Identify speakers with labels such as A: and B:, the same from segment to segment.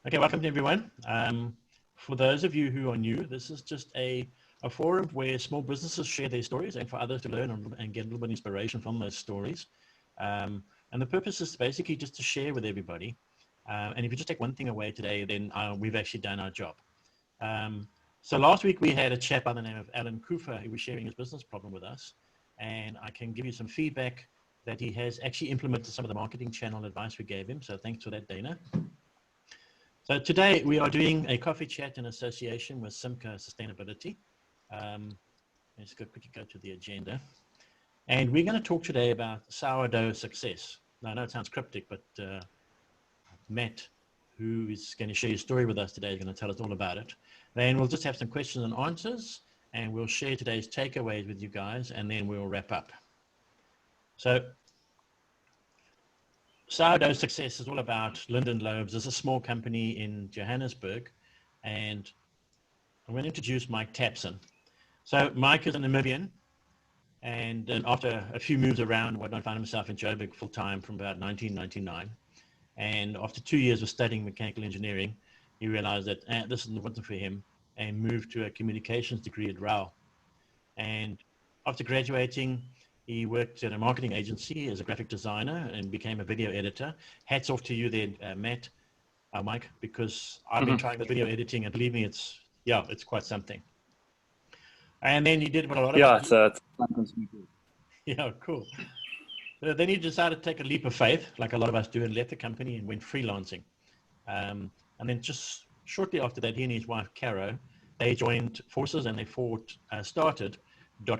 A: Okay, welcome to everyone. For those of you who are new, this is just a forum where small businesses share their stories and for others to learn and get a little bit of inspiration from those stories. And the purpose is basically just to share with everybody. And if you just take one thing away today, then we've actually done our job. So last week we had a chap by the name of Alan Kufa who was sharing his business problem with us. And I can give you some feedback that he has actually implemented some of the marketing channel advice we gave him. So thanks for that, Dana. So today we are doing a coffee chat in association with Simca Sustainability. Let's quickly go to the agenda. And we're going to talk today about sourdough success. Now, I know it sounds cryptic, but Matt, who is going to share his story with us today, is going to tell us all about it. Then we'll just have some questions and answers, and we'll share today's takeaways with you guys, and then we'll wrap up. So Sourdough Success is all about Linden Loaves. It's a small company in Johannesburg, and I'm going to introduce Mike Tapson. So Mike is a Namibian, and after a few moves around, I found himself in Joburg full-time from about 1999. And after 2 years of studying mechanical engineering, he realized that this wasn't for him and moved to a communications degree at RAL. And after graduating, he worked at a marketing agency as a graphic designer and became a video editor. Hats off to you there, Matt, Mike, because I've been trying the video editing, and believe me, it's quite something. And then you did what a lot of us do. Yeah, cool. So then he decided to take a leap of faith, like a lot of us do, and left the company and went freelancing. And then just shortly after that, he and his wife, Caro, they joined forces and they started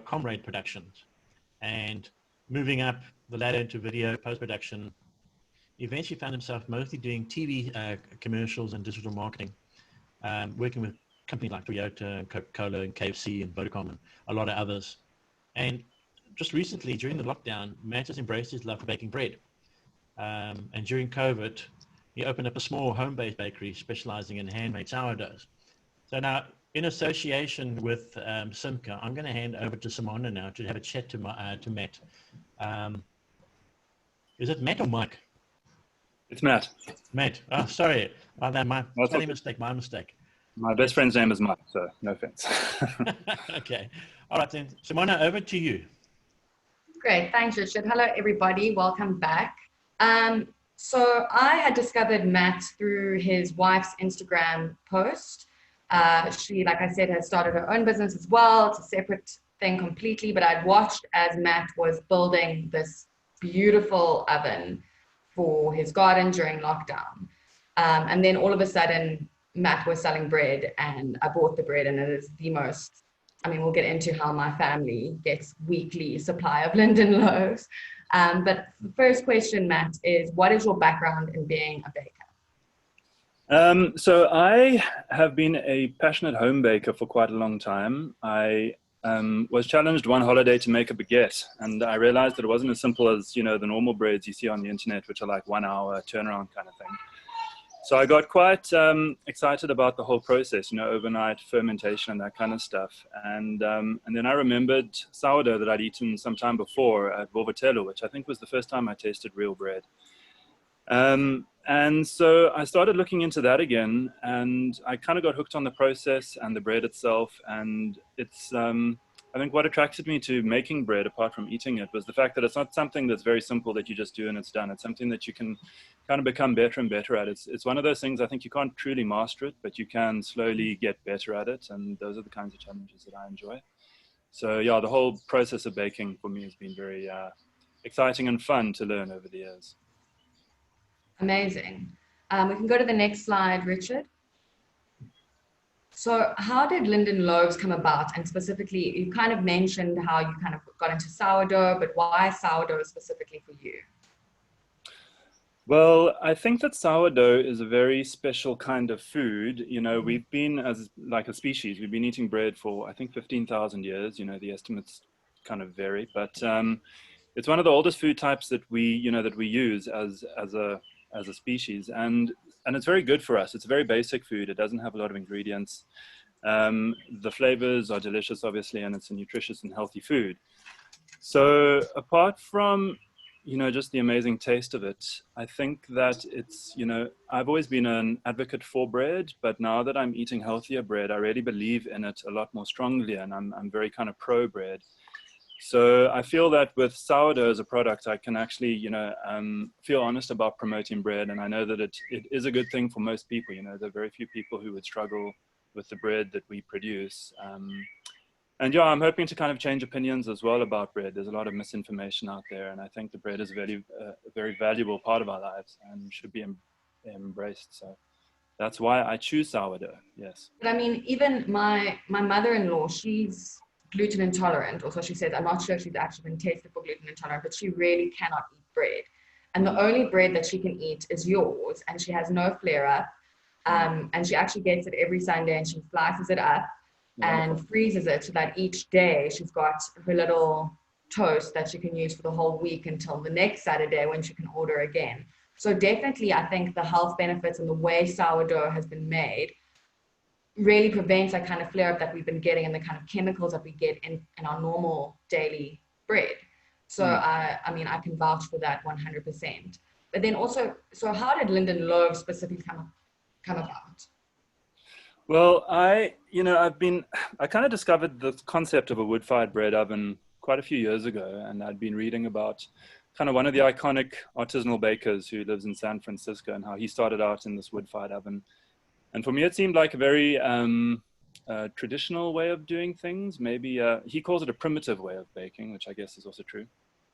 A: .comrade Productions. And moving up the ladder into video post-production, he eventually found himself mostly doing TV commercials and digital marketing, working with companies like Toyota, and Coca-Cola, and KFC, and Vodacom, and a lot of others. And just recently, during the lockdown, Matt has embraced his love for baking bread. And during COVID, he opened up a small home-based bakery specializing in handmade sourdoughs. So now, in association with Simca, I'm going to hand over to Simona now to have a chat to Matt. Is it Matt or Mike?
B: It's Matt.
A: Matt. Oh, sorry. My mistake.
B: My best friend's name is Mike, so no offense.
A: Okay. All right, then. Simona, over to you.
C: Great. Thanks, Richard. Hello, everybody. Welcome back. So I had discovered Matt through his wife's Instagram post. She, like I said, has started her own business as well. It's a separate thing completely, but I'd watched as Matt was building this beautiful oven for his garden during lockdown. And then all of a sudden, Matt was selling bread, and I bought the bread, and it is the most, we'll get into how my family gets weekly supply of Linden Loaves. But the first question, Matt, is what is your background in being a baker?
B: So I have been a passionate home baker for quite a long time. I was challenged one holiday to make a baguette, and I realized that it wasn't as simple as, the normal breads you see on the internet, which are like 1 hour turnaround kind of thing. So I got quite excited about the whole process, overnight fermentation and that kind of stuff. And then I remembered sourdough that I'd eaten some time before at Vovatelo, which I think was the first time I tasted real bread. And so I started looking into that again, and I kind of got hooked on the process and the bread itself. And it's, I think what attracted me to making bread, apart from eating it, was the fact that it's not something that's very simple that you just do and it's done. It's something that you can kind of become better and better at. It's one of those things, I think you can't truly master it, but you can slowly get better at it. And those are the kinds of challenges that I enjoy. So yeah, the whole process of baking for me has been very exciting and fun to learn over the years.
C: Amazing. We can go to the next slide, Richard. So how did Linden Loaves come about? And specifically, you kind of mentioned how you kind of got into sourdough, but why sourdough specifically for you?
B: Well, I think that sourdough is a very special kind of food. We've been, as like a species, we've been eating bread for, I think, 15,000 years. The estimates kind of vary, but it's one of the oldest food types that we use as a species, and it's very good for us. It's a very basic food. It doesn't have a lot of ingredients. The flavors are delicious, obviously, and it's a nutritious and healthy food. So apart from you know, just the amazing taste of it. I think that it's, you know, I've always been an advocate for bread, but now that I'm eating healthier bread, I really believe in it a lot more strongly, and I'm very kind of pro bread. So I feel that with sourdough as a product, I can actually, you know, feel honest about promoting bread. And I know that it is a good thing for most people. You know, there are very few people who would struggle with the bread that we produce. And yeah, I'm hoping to kind of change opinions as well about bread. There's a lot of misinformation out there. And I think the bread is a very valuable part of our lives and should be embraced. So that's why I choose sourdough, yes.
C: But I mean, even my mother-in-law, she's gluten intolerant. Also, she said, I'm not sure if she's actually been tested for gluten intolerant, but she really cannot eat bread. And the only bread that she can eat is yours, and she has no flare-up. And she actually gets it every Sunday, and she slices it up and freezes it so that each day she's got her little toast that she can use for the whole week until the next Saturday when she can order again. So definitely, I think the health benefits and the way sourdough has been made really prevents that kind of flare-up that we've been getting and the kind of chemicals that we get in our normal daily bread. So I mean, I can vouch for that 100%. But then also, so how did Linden Loaves specifically come about?
B: Well, I kind of discovered the concept of a wood-fired bread oven quite a few years ago, and I'd been reading about kind of one of the iconic artisanal bakers who lives in San Francisco and how he started out in this wood-fired oven. And for me, it seemed like a very traditional way of doing things. Maybe he calls it a primitive way of baking, which I guess is also true.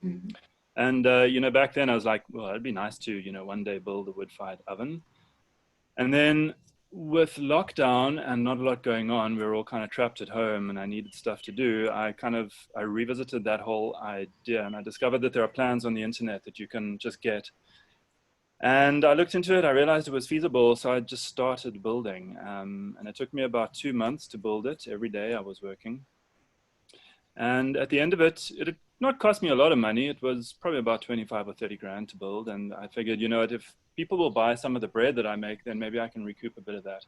C: Mm-hmm.
B: And, you know, back then I was like, well, it'd be nice to, you know, one day build a wood-fired oven. And then with lockdown and not a lot going on, we were all kind of trapped at home and I needed stuff to do. I revisited that whole idea, and I discovered that there are plans on the internet that you can just get. And I looked into it, I realized it was feasible, so I just started building. And it took me about 2 months to build it. Every day I was working. And at the end of it, it had not cost me a lot of money. It was probably about 25 or 30 grand to build. And I figured, you know what, if people will buy some of the bread that I make, then maybe I can recoup a bit of that.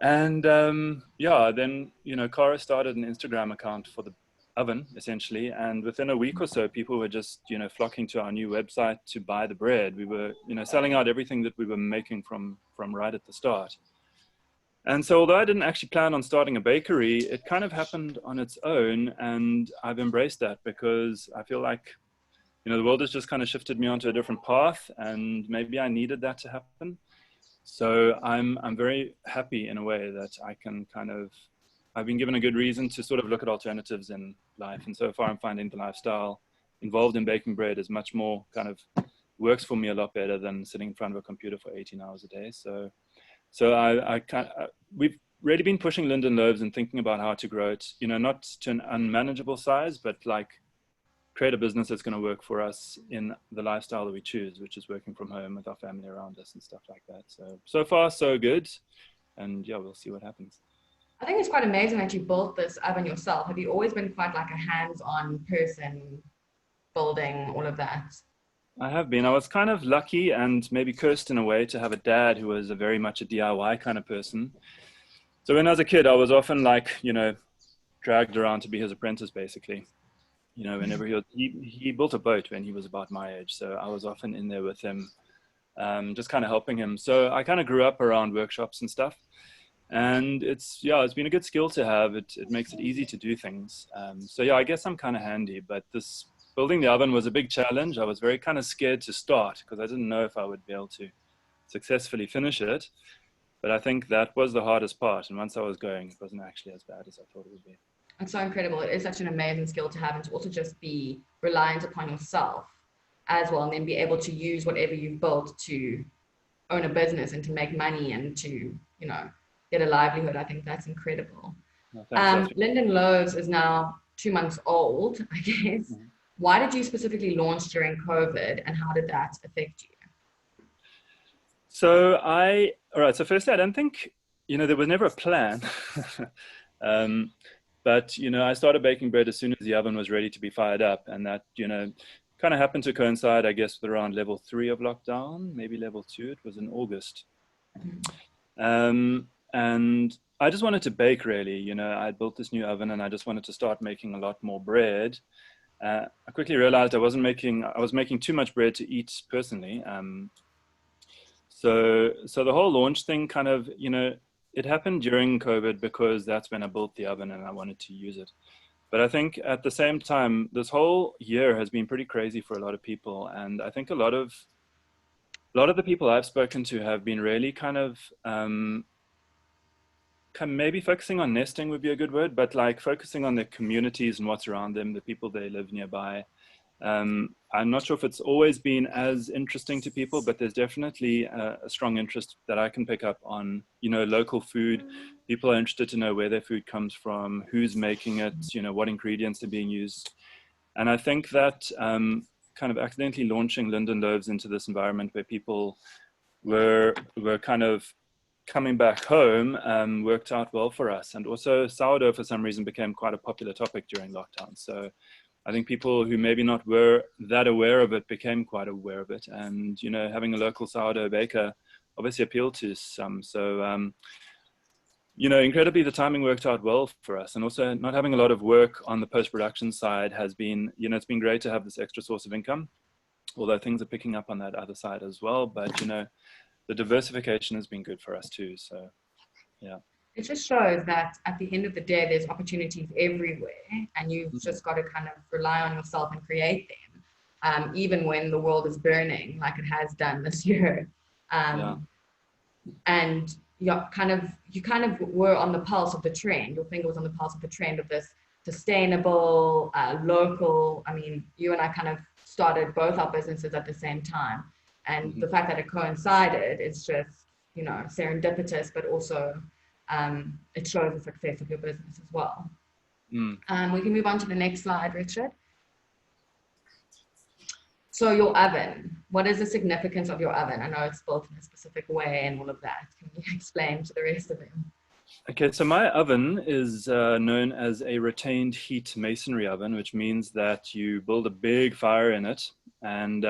B: And yeah, then, you know, Cara started an Instagram account for the oven, essentially. And within a week or so, people were just, you know, flocking to our new website to buy the bread. We were, you know, selling out everything that we were making from right at the start. And so although I didn't actually plan on starting a bakery, it kind of happened on its own. And I've embraced that because I feel like, you know, the world has just kind of shifted me onto a different path, and maybe I needed that to happen. So I'm very happy in a way that I can kind of, I've been given a good reason to sort of look at alternatives in life. And so far I'm finding the lifestyle involved in baking bread is much more kind of works for me a lot better than sitting in front of a computer for 18 hours a day. So we've really been pushing Linden Loaves and thinking about how to grow it, you know, not to an unmanageable size, but like create a business that's going to work for us in the lifestyle that we choose, which is working from home with our family around us and stuff like that. So far, so good. And yeah, we'll see what happens.
C: I think it's quite amazing that you built this oven yourself. Have you always been quite like a hands-on person building all of that?
B: I have been. I was kind of lucky and maybe cursed in a way to have a dad who was very much a DIY kind of person. So when I was a kid, I was often like, you know, dragged around to be his apprentice, basically. You know, whenever he built a boat when he was about my age. So I was often in there with him, just kind of helping him. So I kind of grew up around workshops and stuff. And it's been a good skill to have. It makes it easy to do things. So yeah, I guess I'm kind of handy, but this building the oven was a big challenge. I was very kind of scared to start because I didn't know if I would be able to successfully finish it. But I think that was the hardest part. And once I was going, it wasn't actually as bad as I thought it would be.
C: It's so incredible. It is such an amazing skill to have, and to also just be reliant upon yourself as well, and then be able to use whatever you've built to own a business and to make money and to, you know, get a livelihood. I think that's incredible.
B: Well,
C: Linden Loaves is now 2 months old, I guess. Mm-hmm. Why did you specifically launch during COVID, and how did that affect you?
B: So firstly, I don't think, you know, there was never a plan. But, you know, I started baking bread as soon as the oven was ready to be fired up. And that, you know, kind of happened to coincide, I guess, with around level 3 of lockdown, maybe level 2. It was in August. And I just wanted to bake, really. You know, I built this new oven and I just wanted to start making a lot more bread. I quickly realized I was making too much bread to eat personally. So the whole launch thing kind of, it happened during COVID because that's when I built the oven and I wanted to use it. But I think at the same time, this whole year has been pretty crazy for a lot of people. And I think a lot of the people I've spoken to have been really kind of maybe focusing on nesting would be a good word, but like focusing on their communities and what's around them, the people they live nearby. I'm not sure if it's always been as interesting to people, but there's definitely a strong interest that I can pick up on, local food. People are interested to know where their food comes from, who's making it, what ingredients are being used. And I think that kind of accidentally launching Linden Loaves into this environment where people were kind of coming back home worked out well for us. And also sourdough for some reason became quite a popular topic during lockdown. So I think people who maybe not were that aware of it became quite aware of it. And, having a local sourdough baker obviously appealed to some. So, incredibly, the timing worked out well for us. And also not having a lot of work on the post-production side has been, it's been great to have this extra source of income, although things are picking up on that other side as well. But, the diversification has been good for us too. So, yeah.
C: It just shows that at the end of the day, there's opportunities everywhere, and you've just got to kind of rely on yourself and create them, even when the world is burning, like it has done this year. And you kind of were on the pulse of the trend. Your finger was on the pulse of the trend of this sustainable, local. I mean, you and I kind of started both our businesses at the same time, and the fact that it coincided is just, serendipitous, but also it shows the success of your business as well. We can move on to the next slide, Richard. So your oven, what is the significance of your oven? I know it's built in a specific way and all of that. Can you explain to the rest of them?
B: Okay, so my oven is known as a retained heat masonry oven, which means that you build a big fire in it and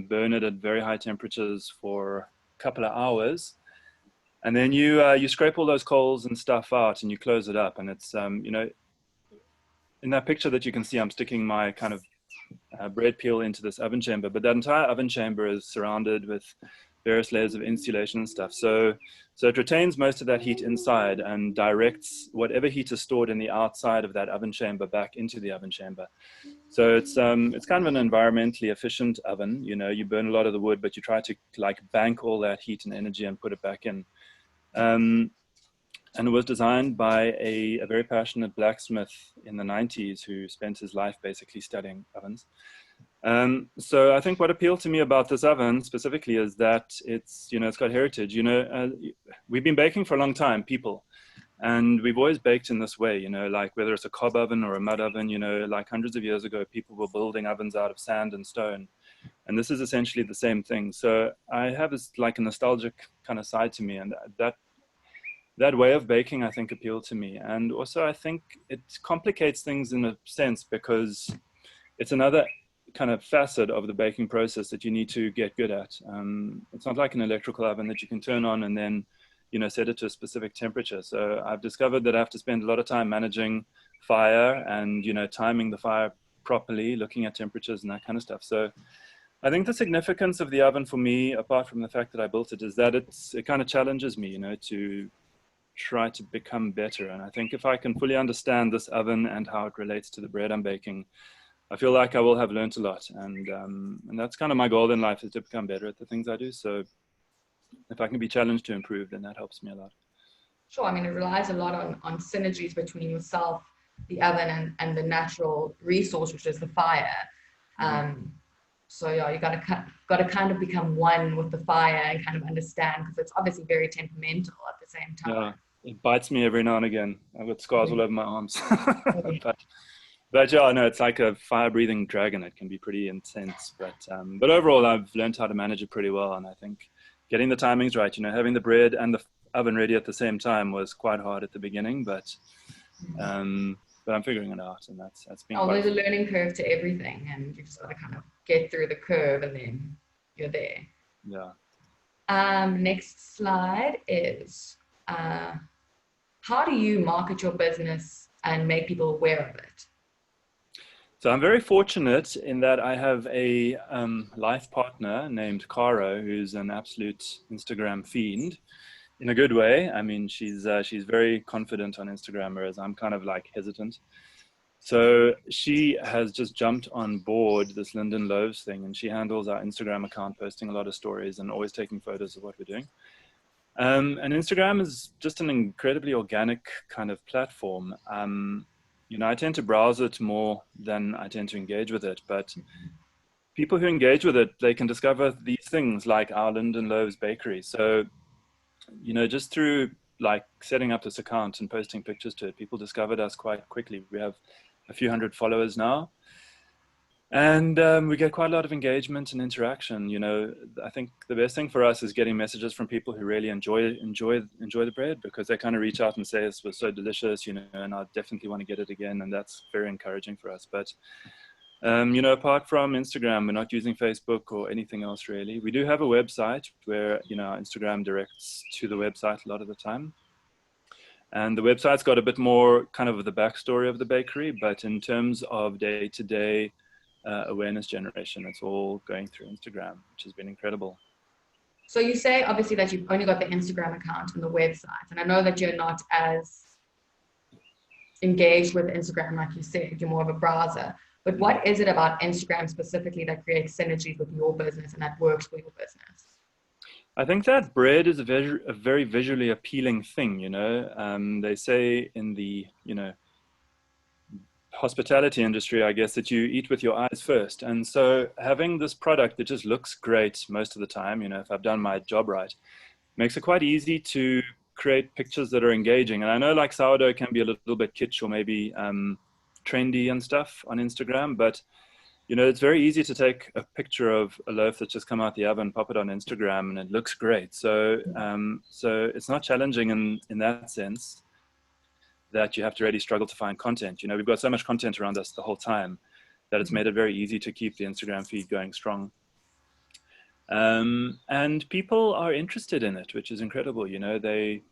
B: burn it at very high temperatures for a couple of hours. And then you scrape all those coals and stuff out and you close it up. And it's, in that picture that you can see, I'm sticking my kind of bread peel into this oven chamber, but that entire oven chamber is surrounded with various layers of insulation and stuff. So it retains most of that heat inside and directs whatever heat is stored in the outside of that oven chamber back into the oven chamber. So it's kind of an environmentally efficient oven. You burn a lot of the wood, but you try to bank all that heat and energy and put it back in. And it was designed by a very passionate blacksmith in the 90s who spent his life basically studying ovens. So I think what appealed to me about this oven specifically is that it's got heritage. We've been baking for a long time, people, and we've always baked in this way, like whether it's a cob oven or a mud oven, like hundreds of years ago, people were building ovens out of sand and stone. And this is essentially the same thing. So I have this like a nostalgic kind of side to me, and that way of baking, I think, appealed to me. And also, I think it complicates things in a sense because it's another kind of facet of the baking process that you need to get good at. It's not like an electrical oven that you can turn on and then, set it to a specific temperature. So I've discovered that I have to spend a lot of time managing fire and, timing the fire properly, looking at temperatures and that kind of stuff. So I think the significance of the oven for me, apart from the fact that I built it, is that it kind of challenges me, to try to become better. And I think if I can fully understand this oven and how it relates to the bread I'm baking, I feel like I will have learned a lot. And that's kind of my goal in life, is to become better at the things I do. So if I can be challenged to improve, then that helps me a lot.
C: Sure. I mean, it relies a lot on synergies between yourself, the oven, and the natural resource, which is the fire. So yeah, you got to kind of become one with the fire and kind of understand, because it's obviously very temperamental at the same time.
B: Yeah, it bites me every now and again. I've got scars all over my arms. But yeah, no, it's like a fire-breathing dragon. It can be pretty intense. But overall, I've learned how to manage it pretty well. And I think getting the timings right, having the bread and the oven ready at the same time was quite hard at the beginning. But I'm figuring it out, and that's been.
C: There's a learning curve to everything, and you just got to kind of get through the curve, and then you're there.
B: Yeah.
C: Next slide is how do you market your business and make people aware of it?
B: So I'm very fortunate in that I have a life partner named Caro, who's an absolute Instagram fiend in a good way. I mean, she's very confident on Instagram, whereas I'm kind of like hesitant. So she has just jumped on board this Linden Loaves thing, and she handles our Instagram account, posting a lot of stories and always taking photos of what we're doing. And Instagram is just an incredibly organic kind of platform. You know, I tend to browse it more than I tend to engage with it, but people who engage with it, they can discover these things like our Linden Loaves bakery. So, you know, just through like setting up this account and posting pictures to it, people discovered us quite quickly. We have a few hundred followers now. And we get quite a lot of engagement and interaction. You know, I think the best thing for us is getting messages from people who really enjoy the bread, because they kind of reach out and say it was so delicious, you know, and I definitely want to get it again. And that's very encouraging for us. But, you know, apart from Instagram, we're not using Facebook or anything else really. We do have a website where, you know, our Instagram directs to the website a lot of the time. And the website's got a bit more kind of the backstory of the bakery, but in terms of day-to-day awareness generation, it's all going through Instagram, which has been incredible.
C: So you say obviously that you've only got the Instagram account and the website, and I know that you're not as engaged with Instagram like you said, you're more of a browser, but what is it about Instagram specifically that creates synergies with your business and that works for your business?
B: I think that bread is a very visually appealing thing, you know. They say in the, you know, hospitality industry, I guess, that you eat with your eyes first. And so having this product that just looks great most of the time, you know, if I've done my job right, makes it quite easy to create pictures that are engaging. And I know like sourdough can be a little bit kitsch or maybe trendy and stuff on Instagram, but you know, it's very easy to take a picture of a loaf that's just come out the oven, pop it on Instagram, and it looks great. So, so it's not challenging in that sense that you have to really struggle to find content. You know, we've got so much content around us the whole time that it's made it very easy to keep the Instagram feed going strong. And people are interested in it, which is incredible. You know, they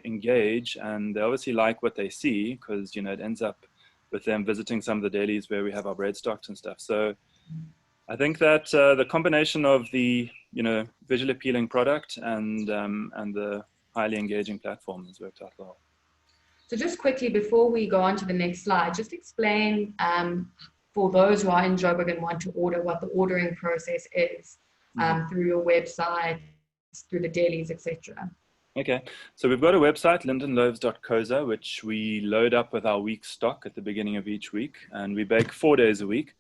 B: engage and they obviously like what they see because, you know, it ends up with them visiting some of the dailies where we have our bread stocks and stuff. So I think that the combination of the, you know, visually appealing product and the highly engaging platform has worked out well.
C: So just quickly, before we go on to the next slide, just explain for those who are in Joburg and want to order what the ordering process is through your website, through the dailies, etc.
B: Okay, so we've got a website, lindenloaves.co.za, which we load up with our week's stock at the beginning of each week, and we bake 4 days a week.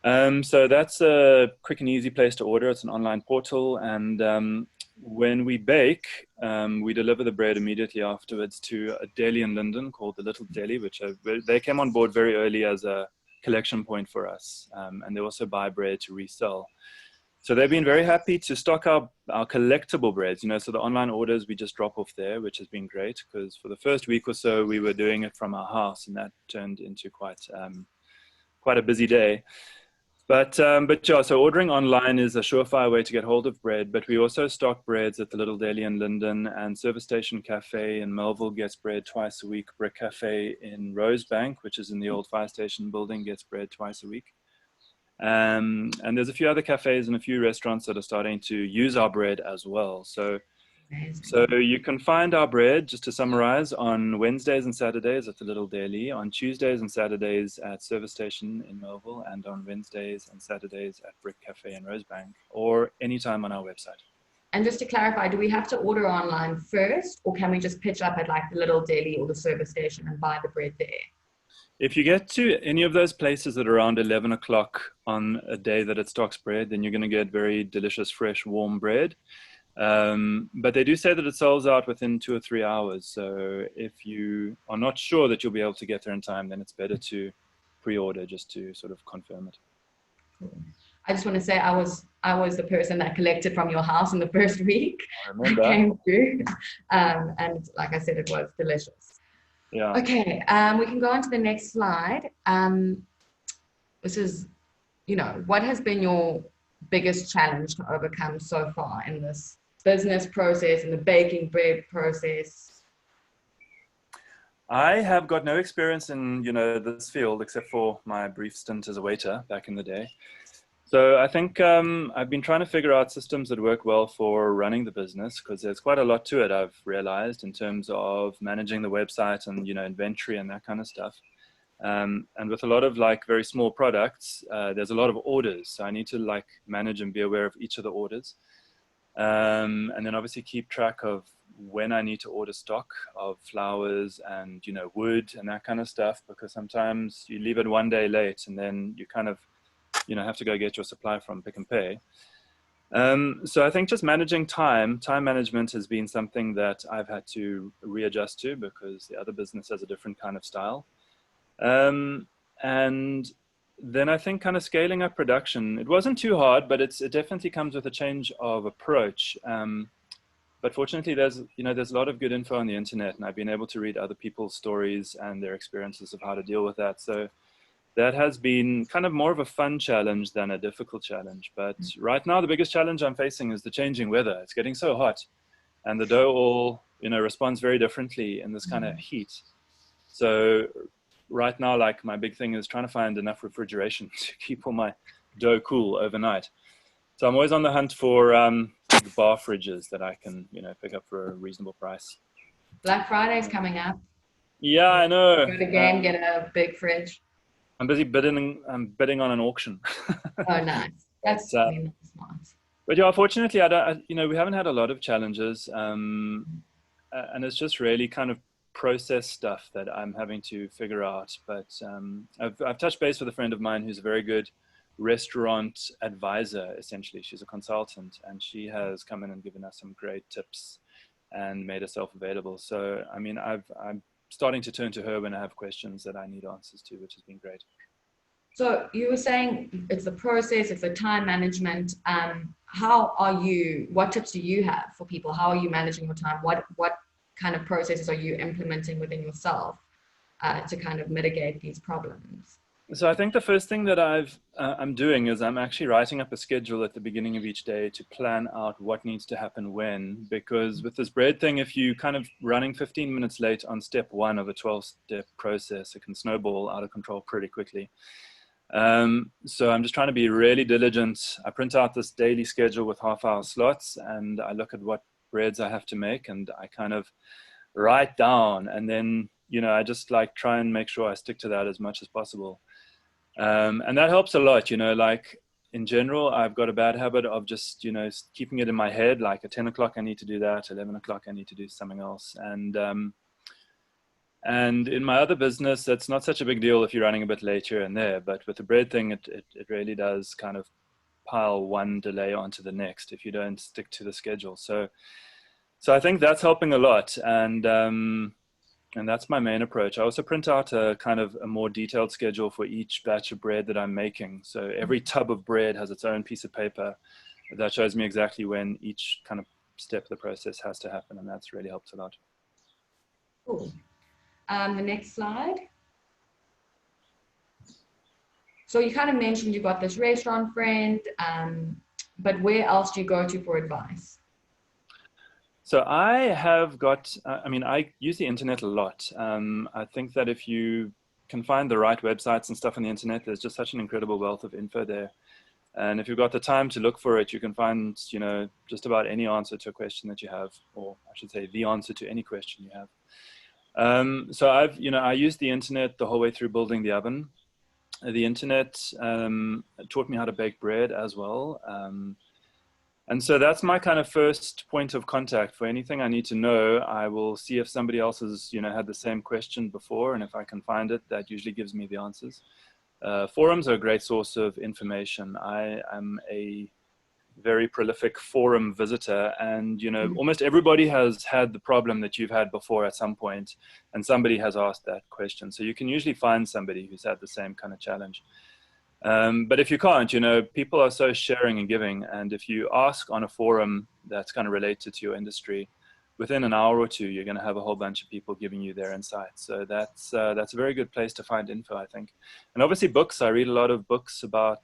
B: So that's a quick and easy place to order. It's an online portal, and when we bake, we deliver the bread immediately afterwards to a deli in Linden called the Little Deli, which they came on board very early as a collection point for us, and they also buy bread to resell. So they've been very happy to stock our collectible breads, you know, so the online orders we just drop off there, which has been great because for the first week or so we were doing it from our house and that turned into quite a busy day. But yeah, so ordering online is a surefire way to get hold of bread, but we also stock breads at the Little Deli in Linden, and Service Station Cafe in Melville gets bread twice a week. Brick Cafe in Rosebank, which is in the old fire station building, gets bread twice a week. And there's a few other cafes and a few restaurants that are starting to use our bread as well. So you can find our bread, just to summarize, on Wednesdays and Saturdays at the Little Deli, on Tuesdays and Saturdays at Service Station in Melville, and on Wednesdays and Saturdays at Brick Cafe in Rosebank, or anytime on our website.
C: And just to clarify, do we have to order online first, or can we just pitch up at like the Little Deli or the Service Station and buy the bread there?
B: If you get to any of those places at around 11 o'clock on a day that it stocks bread, then you're going to get very delicious, fresh, warm bread. But they do say that it sells out within 2 or 3 hours. So if you are not sure that you'll be able to get there in time, then it's better to pre-order just to sort of confirm it.
C: Cool. I just want to say I was the person that collected from your house in the first week.
B: I remember.
C: Came through, and like I said, it was delicious.
B: Yeah.
C: Okay, we can go on to the next slide. This is, you know, what has been your biggest challenge to overcome so far in this business process, in the baking bread process?
B: I have got no experience in, this field except for my brief stint as a waiter back in the day. So I think I've been trying to figure out systems that work well for running the business, because there's quite a lot to it, I've realized, in terms of managing the website and, inventory and that kind of stuff. And with a lot of very small products, there's a lot of orders. So I need to manage and be aware of each of the orders. And then obviously keep track of when I need to order stock of flowers and, wood and that kind of stuff, because sometimes you leave it one day late and then you kind of, have to go get your supply from Pick and Pay. So I think just managing time management has been something that I've had to readjust to, because the other business has a different kind of style. And then I think kind of scaling up production, it wasn't too hard, but it definitely comes with a change of approach. But fortunately, there's a lot of good info on the internet, and I've been able to read other people's stories and their experiences of how to deal with that. So that has been kind of more of a fun challenge than a difficult challenge. But right now, the biggest challenge I'm facing is the changing weather. It's getting so hot, and the dough all, responds very differently in this kind of heat. So right now, my big thing is trying to find enough refrigeration to keep all my dough cool overnight. So I'm always on the hunt for bar fridges that I can, pick up for a reasonable price.
C: Black Friday's coming up.
B: Yeah, I know.
C: Go to the game, get a big fridge.
B: I'm busy bidding. I'm bidding on an auction.
C: Oh, nice. That's smart.
B: But yeah, fortunately, we haven't had a lot of challenges, and it's just really kind of process stuff that I'm having to figure out. But I've touched base with a friend of mine who's a very good restaurant advisor. Essentially, she's a consultant, and she has come in and given us some great tips and made herself available. So I mean, I'm starting to turn to her when I have questions that I need answers to, which has been great.
C: So you were saying it's the process, it's the time management. What tips do you have for people? How are you managing your time? What kind of processes are you implementing within yourself to kind of mitigate these problems?
B: So I think the first thing that I'm doing is I'm actually writing up a schedule at the beginning of each day to plan out what needs to happen when, because with this bread thing, if you kind of running 15 minutes late on step 1 of a 12-step process, it can snowball out of control pretty quickly. So I'm just trying to be really diligent. I print out this daily schedule with half-hour slots, and I look at what breads I have to make, and I kind of write down, and then I just try and make sure I stick to that as much as possible. And that helps a lot, in general, I've got a bad habit of just, keeping it in my head, at 10 o'clock, I need to do that. 11 o'clock, I need to do something else. And in my other business, that's not such a big deal if you're running a bit late here and there, but with the bread thing, it really does kind of pile one delay onto the next if you don't stick to the schedule. So I think that's helping a lot. And that's my main approach. I also print out a kind of a more detailed schedule for each batch of bread that I'm making. So every tub of bread has its own piece of paper that shows me exactly when each kind of step of the process has to happen. And that's really helped a lot.
C: Cool. The next slide. So you kind of mentioned you got this restaurant friend, but where else do you go to for advice?
B: So I have got, I use the internet a lot. I think that if you can find the right websites and stuff on the internet, there's just such an incredible wealth of info there. And if you've got the time to look for it, you can find, just about any answer to a question that you have, or I should say the answer to any question you have. So I used the internet the whole way through building the oven. The internet taught me how to bake bread as well. And so that's my kind of first point of contact. For anything I need to know, I will see if somebody else has, had the same question before. And if I can find it, that usually gives me the answers. Forums are a great source of information. I am a very prolific forum visitor, and, almost everybody has had the problem that you've had before at some point, and somebody has asked that question. So you can usually find somebody who's had the same kind of challenge. But if you can't, people are so sharing and giving. And if you ask on a forum that's kind of related to your industry, within an hour or two, you're going to have a whole bunch of people giving you their insights. So that's a very good place to find info, I think. And obviously books. I read a lot of books about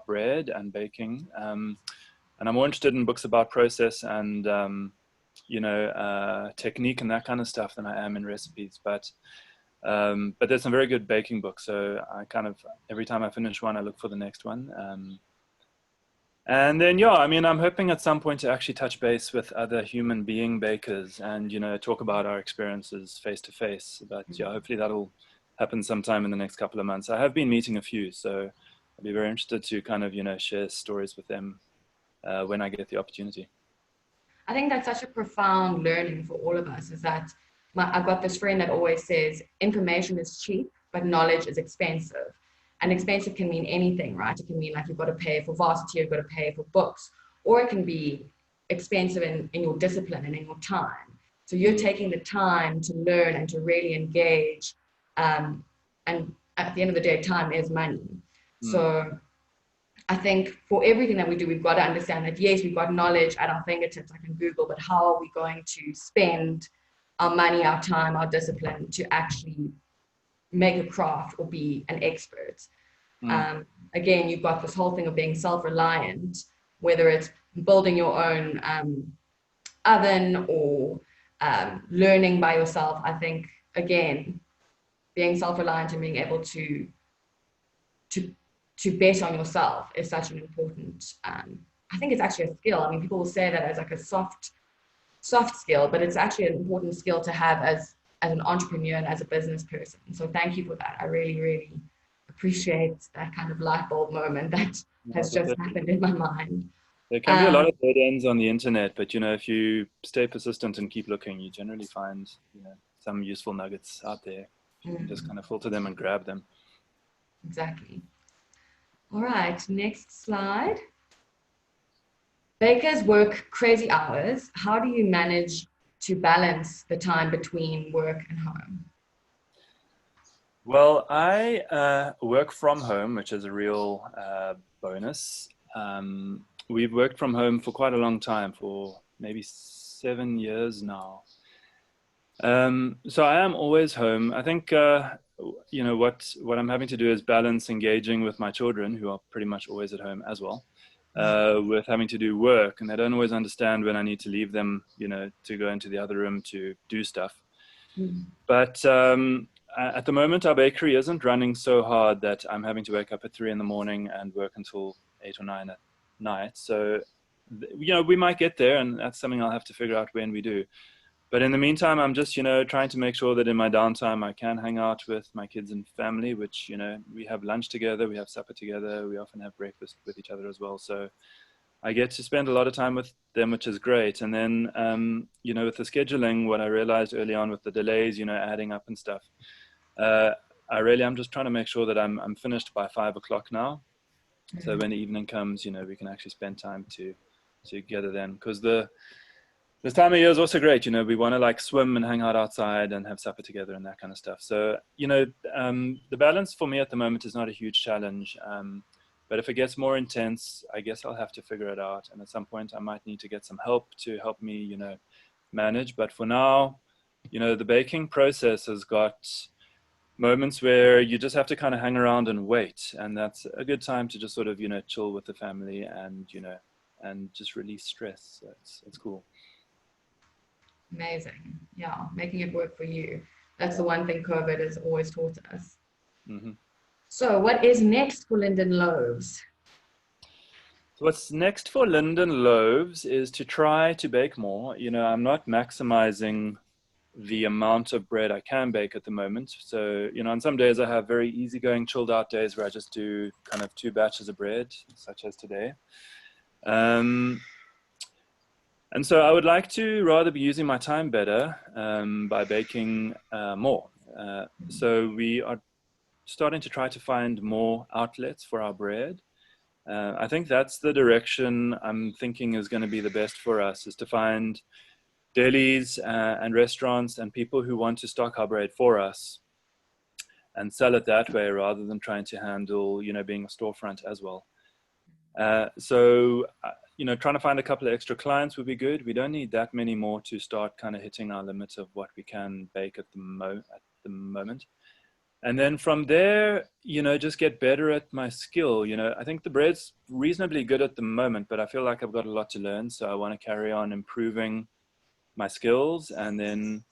B: bread and baking. And I'm more interested in books about process and technique and that kind of stuff than I am in recipes. But there's some very good baking books. So I kind of, every time I finish one, I look for the next one. And then, yeah, I mean, I'm hoping at some point to actually touch base with other human being bakers and, talk about our experiences face to face. But yeah, hopefully that'll happen sometime in the next couple of months. I have been meeting a few, so I'd be very interested to kind of, share stories with them when I get the opportunity.
C: I think that's such a profound learning for all of us, is that I've got this friend that always says information is cheap, but knowledge is expensive. And expensive can mean anything, right? It can mean like you've got to pay for varsity, you've got to pay for books, or it can be expensive in your discipline and in your time. So you're taking the time to learn and to really engage. And at the end of the day, time is money. So I think for everything that we do, we've got to understand that, yes, we've got knowledge at our fingertips, I can Google, but how are we going to spend our money, our time, our discipline to actually make a craft or be an expert? Again, you've got this whole thing of being self-reliant, whether it's building your own oven or learning by yourself. I think, again, being self-reliant and being able to bet on yourself is such an important, I think it's actually a skill. I mean, people will say that as like a soft skill, but it's actually an important skill to have as an entrepreneur and as a business person. So thank you for that. I really, really appreciate that kind of light bulb moment that has just happened in my mind.
B: There can be a lot of dead ends on the internet, but if you stay persistent and keep looking, you generally find some useful nuggets out there. You can just kind of filter them and grab them.
C: Exactly. All right, next slide. Bakers work crazy hours. How do you manage to balance the time between work and home?
B: Well, I work from home, which is a real bonus. We've worked from home for quite a long time, for maybe 7 years now. So I am always home. I think, what I'm having to do is balance engaging with my children, who are pretty much always at home as well, with having to do work. And they don't always understand when I need to leave them, to go into the other room to do stuff. But at the moment, our bakery isn't running so hard that I'm having to wake up at 3 a.m. and work until 8 or 9 at night. So, we might get there, and that's something I'll have to figure out when we do. But in the meantime, I'm just, trying to make sure that in my downtime, I can hang out with my kids and family, which, we have lunch together, we have supper together, we often have breakfast with each other as well. So I get to spend a lot of time with them, which is great. And then, with the scheduling, what I realized early on with the delays, adding up and stuff, I'm just trying to make sure that I'm finished by 5 o'clock now. So when the evening comes, we can actually spend time together then, because this time of year is also great. We want to like swim and hang out outside and have supper together and that kind of stuff. So, the balance for me at the moment is not a huge challenge. But if it gets more intense, I guess I'll have to figure it out. And at some point I might need to get some help to help me, manage. But for now, the baking process has got moments where you just have to kind of hang around and wait. And that's a good time to just sort of, chill with the family and, and just release stress. So it's cool.
C: Amazing. Yeah, making it work for you. That's the one thing COVID has always taught us. So what is next for Linden Loaves?
B: So what's next for Linden Loaves is to try to bake more. I'm not maximizing the amount of bread I can bake at the moment. So, on some days I have very easygoing, chilled out days where I just do kind of 2 batches of bread, such as today. And so I would like to rather be using my time better by baking more. So we are starting to try to find more outlets for our bread. I think that's the direction I'm thinking is going to be the best for us, is to find delis and restaurants and people who want to stock our bread for us and sell it that way, rather than trying to handle, being a storefront as well. So, trying to find a couple of extra clients would be good. We don't need that many more to start kind of hitting our limits of what we can bake at the moment. And then from there, just get better at my skill. I think the bread's reasonably good at the moment, but I feel like I've got a lot to learn. So I want to carry on improving my skills, and then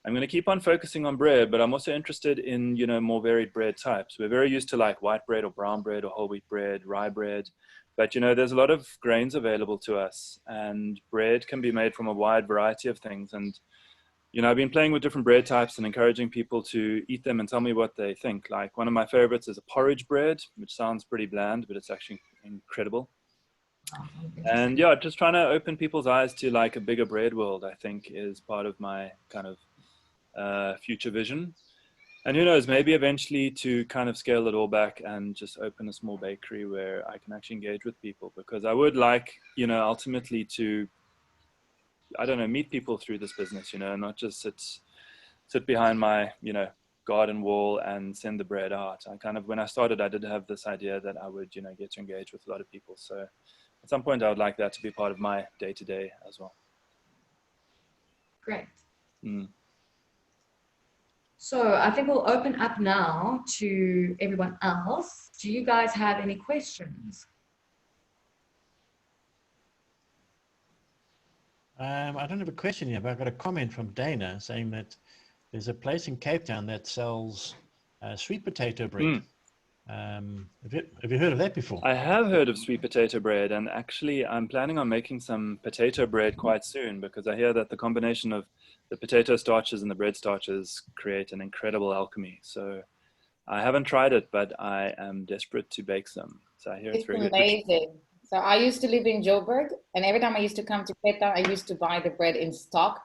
B: I'm going to keep on focusing on bread, but I'm also interested in, more varied bread types. We're very used to like white bread or brown bread or whole wheat bread, rye bread, but there's a lot of grains available to us, and bread can be made from a wide variety of things. And I've been playing with different bread types and encouraging people to eat them and tell me what they think. Like one of my favorites is a porridge bread, which sounds pretty bland, but it's actually incredible. And yeah, just trying to open people's eyes to like a bigger bread world, I think, is part of my kind of future vision. And who knows, maybe eventually to kind of scale it all back and just open a small bakery where I can actually engage with people, because I would like, ultimately to, I don't know, meet people through this business, not just sit behind my, garden wall and send the bread out. When I started, I did have this idea that I would, get to engage with a lot of people. So at some point I would like that to be part of my day-to-day as well.
C: Great.
B: Mm.
C: So I think we'll open up now to everyone else. Do you guys have any questions?
A: I don't have a question yet, but I've got a comment from Dana saying that there's a place in Cape Town that sells sweet potato bread. Have you heard of that before?
B: I have heard of sweet potato bread, and actually I'm planning on making some potato bread quite soon, because I hear that the combination of the potato starches and the bread starches create an incredible alchemy. So I haven't tried it, but I am desperate to bake some. So I hear it's very
D: amazing.
B: good.
D: So I used to live in Joburg, and every time I used to come to Cape Town, I used to buy the bread in stock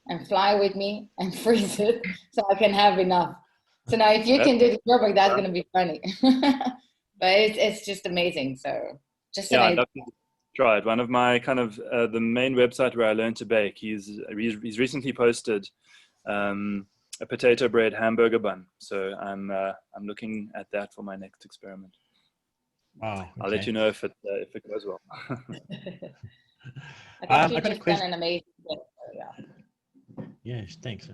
D: and fly with me and freeze it so I can have enough. So now if you can do it in Joburg, that's going to be funny. But it's just amazing. So just
B: yeah,
D: amazing.
B: I'd love to try it. One of my kind of the main website where I learned to bake, he's recently posted a potato bread hamburger bun. So I'm looking at that for my next experiment.
A: Wow, okay.
B: I'll let you know if it goes well.
D: I think you've just done an amazing job. Yeah.
A: Yes, thanks.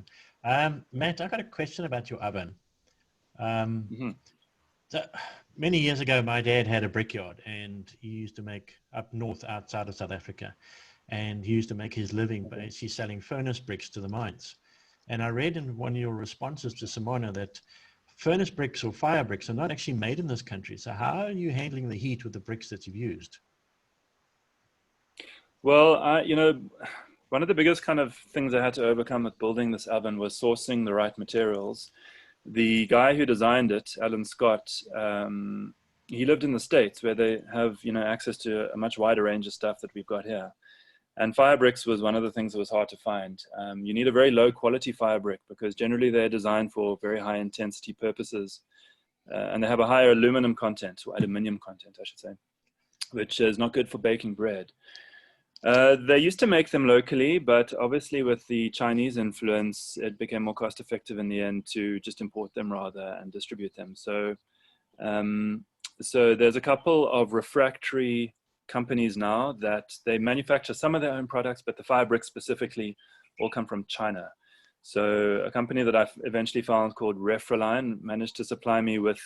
A: Matt, I've got a question about your oven. So many years ago, my dad had a brickyard, and he used to make up north outside of South Africa, and he used to make his living basically selling furnace bricks to the mines. And I read in one of your responses to Simona that furnace bricks or fire bricks are not actually made in this country. So how are you handling the heat with the bricks that you've used?
B: Well, one of the biggest kind of things I had to overcome with building this oven was sourcing the right materials. The guy who designed it, Alan Scott, he lived in the States where they have, access to a much wider range of stuff that we've got here. And fire bricks was one of the things that was hard to find. You need a very low quality fire brick because generally they're designed for very high intensity purposes. And they have a higher aluminum content, or aluminium content, I should say, which is not good for baking bread. They used to make them locally, but obviously with the Chinese influence, it became more cost effective in the end to just import them rather and distribute them. So, so there's a couple of refractory companies now that they manufacture some of their own products, but the fire bricks specifically all come from China. So a company that I've eventually found called Refraline managed to supply me with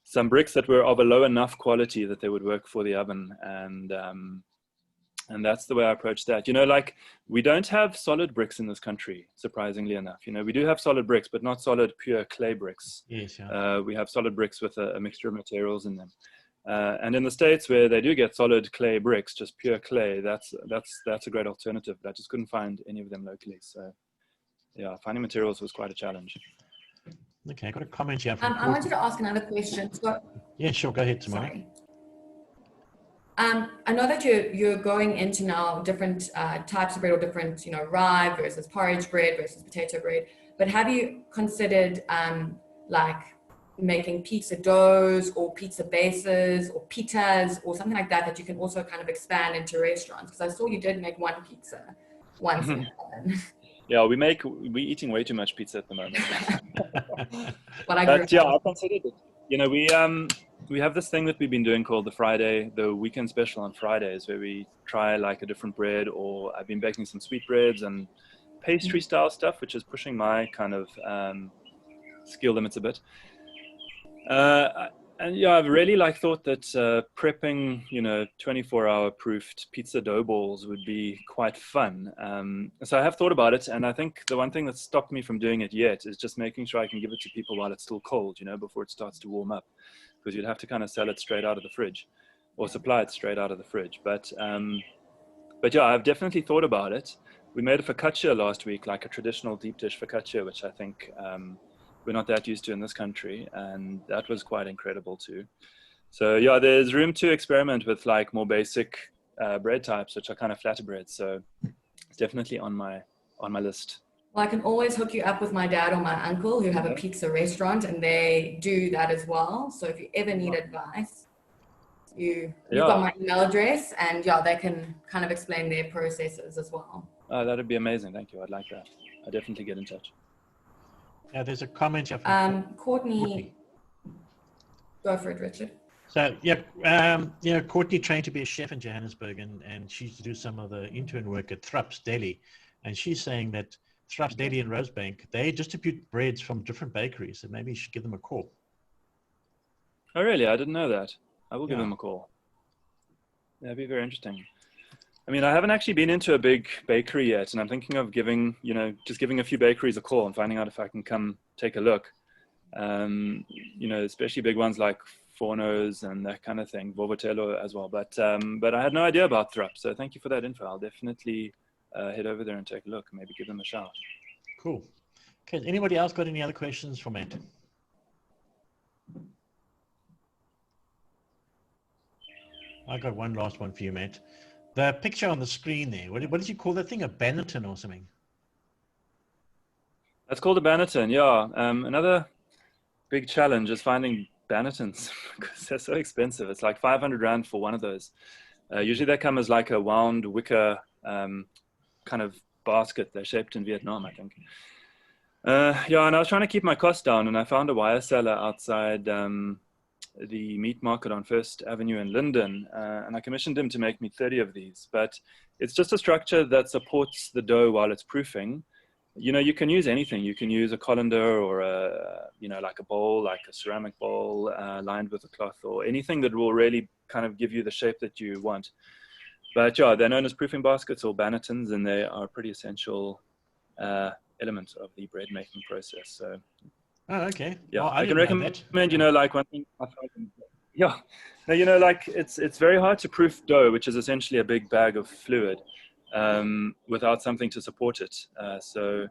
B: some bricks that were of a low enough quality that they would work for the oven. And that's the way I approach that. Like we don't have solid bricks in this country, surprisingly enough. We do have solid bricks, but not solid pure clay bricks.
A: Yes, yeah.
B: We have solid bricks with a mixture of materials in them. And in the States where they do get solid clay bricks, just pure clay, that's a great alternative. But I just couldn't find any of them locally. So yeah, finding materials was quite a challenge.
A: Okay, I got a comment here.
C: I wanted to ask another question. So,
A: yeah, sure. Go ahead, Simona.
C: Sorry. I know that you're going into now different types of bread, or different, rye versus porridge bread versus potato bread. But have you considered like making pizza doughs or pizza bases or pitas or something like that you can also kind of expand into restaurants? Because I saw you did make one pizza once in the oven.
B: Yeah, we're eating way too much pizza at the moment.
C: But
B: yeah, I considered it. We have this thing that we've been doing called the weekend special on Fridays, where we try like a different bread, or I've been baking some sweet breads and pastry style stuff, which is pushing my kind of skill limits a bit. And yeah, I've really thought that prepping, 24-hour proofed pizza dough balls would be quite fun. So I have thought about it, and I think the one thing that stopped me from doing it yet is just making sure I can give it to people while it's still cold, before it starts to warm up, because you'd have to kind of sell it straight out of the fridge or supply it straight out of the fridge. But yeah, I've definitely thought about it. We made a focaccia last week, like a traditional deep dish focaccia, which I think we're not that used to in this country, and that was quite incredible too. So yeah, there's room to experiment with like more basic bread types, which are kind of flatter breads. So it's definitely on my list.
C: Well, I can always hook you up with my dad or my uncle who have a pizza restaurant, and they do that as well. So if you ever need advice, you've got my email address, and yeah, they can kind of explain their processes as well.
B: Oh, that'd be amazing. Thank you. I'd like that. I'll definitely get in touch.
A: Yeah, there's a comment here from
C: Courtney. Go for it, Richard.
A: So Courtney trained to be a chef in Johannesburg, and she used to do some of the intern work at Thrups Deli, and she's saying that Thrups Deli in Rosebank, they distribute breads from different bakeries, so maybe you should give them a call.
B: Oh, really? I didn't know that. I will give them a call. That'd be very interesting. I mean, I haven't actually been into a big bakery yet, and I'm thinking of just giving a few bakeries a call and finding out if I can come take a look. Especially big ones like Forno's and that kind of thing, Vovotelo as well. But I had no idea about Thrups, so thank you for that info. I'll definitely head over there and take a look, and maybe give them a shout.
A: Cool. Okay, anybody else got any other questions for Matt? I got one last one for you, Matt. The picture on the screen there, what did you call that thing? A Bannerton or something?
B: That's called a Bannerton, yeah. Another big challenge is finding Bannertons because they're so expensive. It's like 500 Rand for one of those. Usually they come as like a wound wicker kind of basket. They're shaped in Vietnam, I think. And I was trying to keep my costs down, and I found a wire seller outside the meat market on First Avenue in Linden, and I commissioned him to make me 30 of these. But it's just a structure that supports the dough while it's proofing. You can use anything. You can use a colander or like a bowl, like a ceramic bowl lined with a cloth, or anything that will really kind of give you the shape that you want. But yeah, they're known as proofing baskets or Bannertons, and they are a pretty essential element of the bread making process. So.
A: Oh, okay.
B: Yeah,
A: well,
B: I can recommend, like one thing I found. Yeah, now, like it's very hard to proof dough, which is essentially a big bag of fluid, without something to support it. So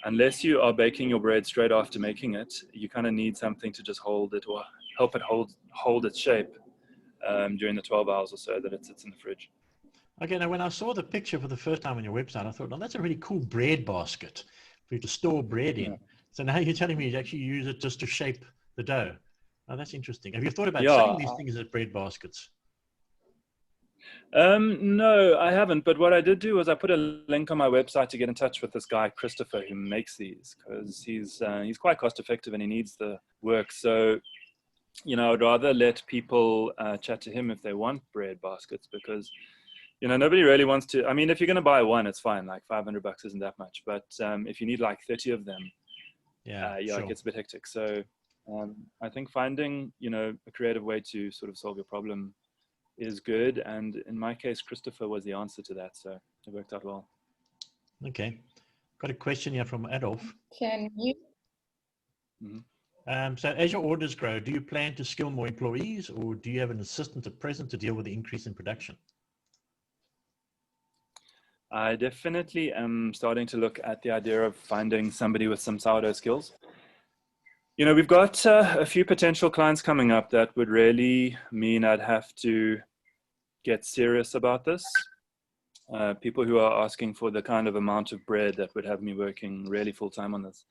B: unless you are baking your bread straight after making it, you kind of need something to just hold it or help it hold its shape during the 12 hours or so that it sits in the fridge.
A: Okay, now when I saw the picture for the first time on your website, I thought, well, that's a really cool bread basket for you to store bread in. Yeah. So now you're telling me you actually use it just to shape the dough. Oh, that's interesting. Have you thought about selling these things as bread baskets?
B: No, I haven't. But what I did do was I put a link on my website to get in touch with this guy, Christopher, who makes these, because he's quite cost effective and he needs the work. So, I'd rather let people chat to him if they want bread baskets, because nobody really wants to. I mean, if you're going to buy one, it's fine. Like $500 isn't that much. But if you need like 30 of them,
A: sure.
B: It gets a bit hectic. So I think finding, a creative way to sort of solve your problem is good. And in my case, Christopher was the answer to that. So it worked out well.
A: Okay. Got a question here from Adolf.
D: Can you?
B: Mm-hmm.
A: So as your orders grow, do you plan to skill more employees, or do you have an assistant at present to deal with the increase in production?
B: I definitely am starting to look at the idea of finding somebody with some sourdough skills. We've got a few potential clients coming up that would really mean I'd have to get serious about this. People who are asking for the kind of amount of bread that would have me working really full time on this.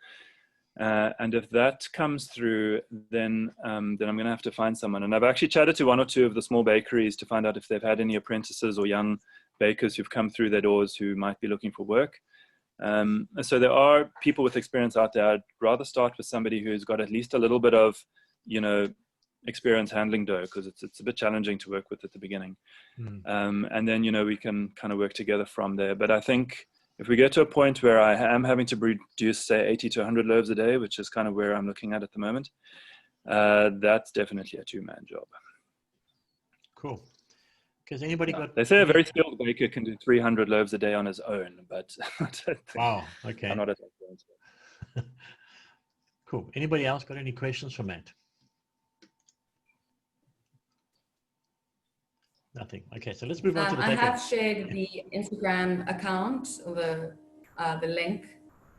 B: And if that comes through, then I'm going to have to find someone. And I've actually chatted to one or two of the small bakeries to find out if they've had any apprentices or young bakers who've come through their doors who might be looking for work. So there are people with experience out there. I'd rather start with somebody who's got at least a little bit of, experience handling dough, because it's a bit challenging to work with at the beginning. And then, we can kind of work together from there. But I think if we get to a point where I am having to produce, say, 80 to 100 loaves a day, which is kind of where I'm looking at the moment, That's definitely a two-man job.
A: Cool. Because anybody got?
B: They say a very skilled baker can do 300 loaves a day on his own, but
A: Wow. Okay.
B: I'm not at that point.
A: Cool. Anybody else got any questions for Matt? Nothing. Okay, so let's move on to the
C: I
A: takeaway.
C: have shared the Instagram account or the link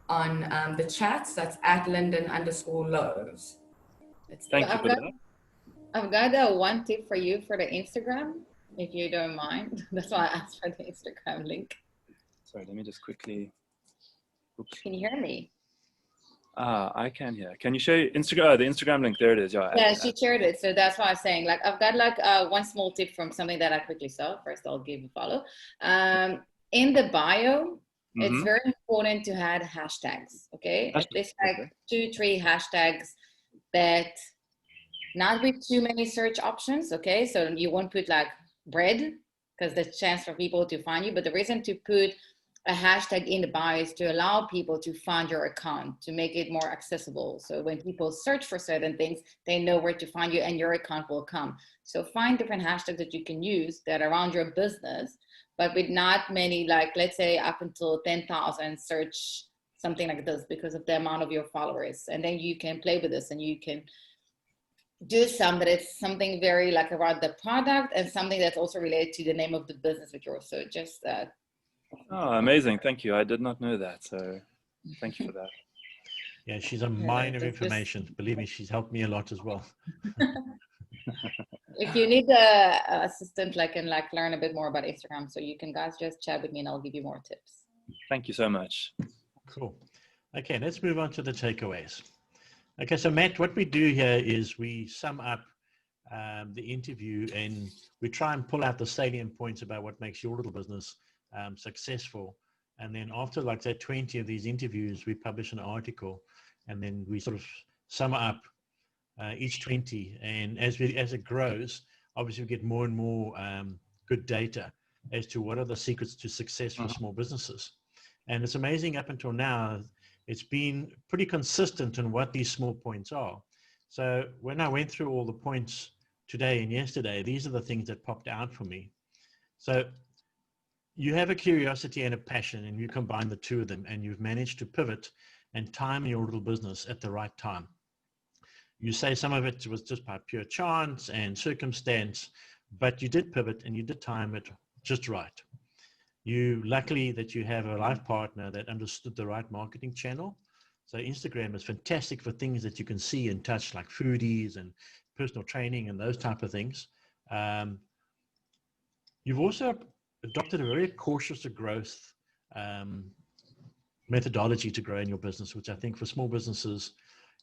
C: on the chat. So that's at Linden_Loaves.
B: Thank you for that.
D: I've got one tip for you for the Instagram, if you don't mind. That's why I asked for the Instagram link.
B: Sorry, let me just quickly. Oops.
D: Can you hear me?
B: I can hear. Can you show Instagram? The Instagram link. There it is.
D: Yeah, she shared it. So that's why I'm saying, like, I've got like one small tip from something that I quickly saw. First, I'll give you a follow. In the bio, it's very important to add hashtags. Okay, at least like 2-3 hashtags that not with too many search options. Okay, so you won't put like bread because the chance for people to find you. But the reason to put a hashtag in the bio is to allow people to find your account, to make it more accessible. So when people search for certain things, they know where to find you and your account will come. So find different hashtags that you can use that are around your business, but with not many, like let's say up until 10,000 search something like this because of the amount of your followers. And then you can play with this and you can do some that it's something very like around the product and something that's also related to the name of the business with yours. So just
B: oh, amazing. Thank you. I did not know that. So thank you for that.
A: Yeah, she's a mine of information. Believe me, she's helped me a lot as well.
D: If you need an assistant, I can learn a bit more about Instagram. So you can guys just chat with me and I'll give you more tips.
B: Thank you so much.
A: Cool. Okay, let's move on to the takeaways. Okay, so Matt, what we do here is we sum up the interview and we try and pull out the salient points about what makes your little business successful. And then after like say 20 of these interviews, we publish an article and then we sort of sum up each 20. And as it grows, obviously we get more and more good data as to what are the secrets to success for small businesses. And it's amazing up until now, it's been pretty consistent in what these small points are. So when I went through all the points today and yesterday, these are the things that popped out for me. So you have a curiosity and a passion and you combine the two of them and you've managed to pivot and time your little business at the right time. You say some of it was just by pure chance and circumstance, but you did pivot and you did time it just right. You luckily that you have a life partner that understood the right marketing channel. So Instagram is fantastic for things that you can see and touch like foodies and personal training and those type of things. You've also adopted a very cautious growth methodology to grow in your business, which I think for small businesses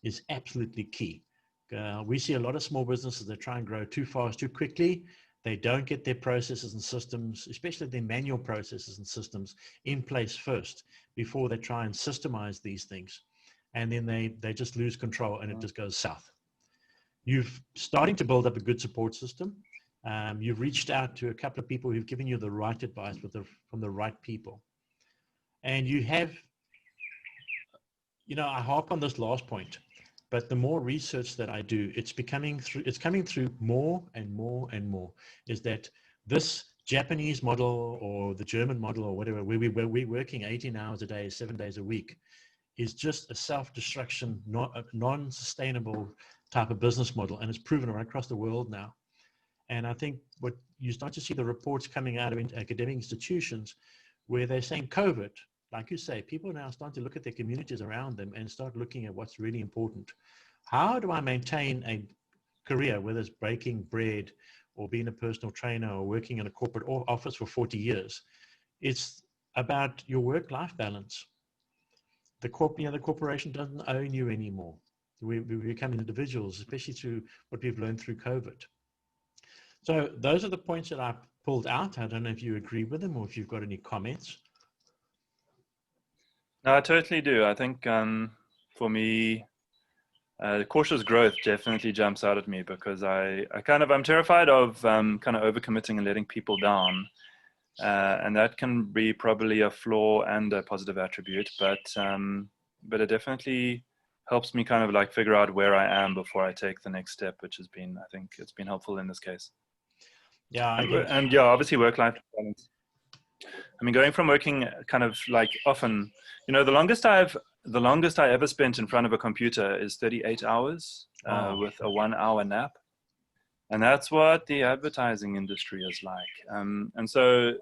A: is absolutely key. We see a lot of small businesses that try and grow too fast, too quickly. They don't get their processes and systems, especially their manual processes and systems in place first before they try and systemize these things. And then they just lose control and it just goes south. You've starting to build up a good support system. You've reached out to a couple of people who've given you the right advice from the right people. And you have, I harp on this last point, but the more research that I do, it's coming through more and more and more, is that this Japanese model or the German model or whatever, where we're working 18 hours a day, 7 days a week, is just a self-destruction, non-sustainable type of business model. And it's proven right across the world now. And I think what you start to see the reports coming out of academic institutions where they're saying COVID, like you say, people are now starting to look at their communities around them and start looking at what's really important. How do I maintain a career, whether it's breaking bread or being a personal trainer or working in a corporate office for 40 years? It's about your work-life balance. The corporation doesn't own you anymore. We become individuals, especially through what we've learned through COVID. So those are the points that I pulled out. I don't know if you agree with them or if you've got any comments.
B: No, I totally do. I think for me, the cautious growth definitely jumps out at me because I'm terrified of kind of overcommitting and letting people down. And that can be probably a flaw and a positive attribute, but it definitely helps me kind of like figure out where I am before I take the next step, which has been, I think it's been helpful in this case.
A: Yeah,
B: and yeah, obviously work-life balance. I mean, going from working kind of like often, you know, the longest I ever spent in front of a computer is 38 hours with a 1 hour nap. And that's what the advertising industry is like. And so,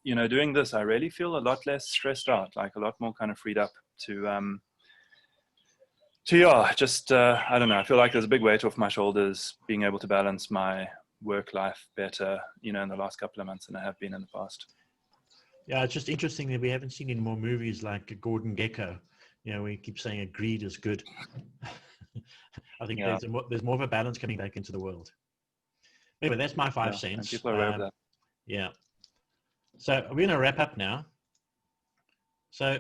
B: you know, doing this, I really feel a lot less stressed out, like a lot more kind of freed up to yeah, just, I don't know, I feel like there's a big weight off my shoulders being able to balance my work life better, you know, in the last couple of months than I have been in the past.
A: Yeah, it's just interesting that we haven't seen any more movies like Gordon Gekko. You know, we keep saying greed is good. I think there's more of a balance coming back into the world. Anyway, that's my 5 cents.
B: And people are aware of that.
A: Yeah. So we're going to wrap up now. So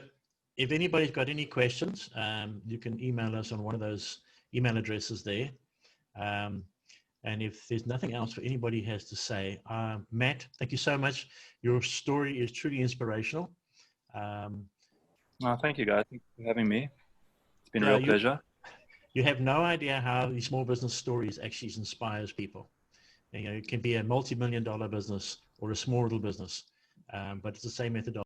A: if anybody's got any questions, you can email us on one of those email addresses there. And if there's nothing else for anybody has to say, Matt, thank you so much. Your story is truly inspirational.
B: Thank you, guys. Thanks for having me. It's been a real pleasure.
A: You have no idea how these small business stories actually inspires people. You know, it can be a multi-million-dollar business or a small little business, but it's the same methodology.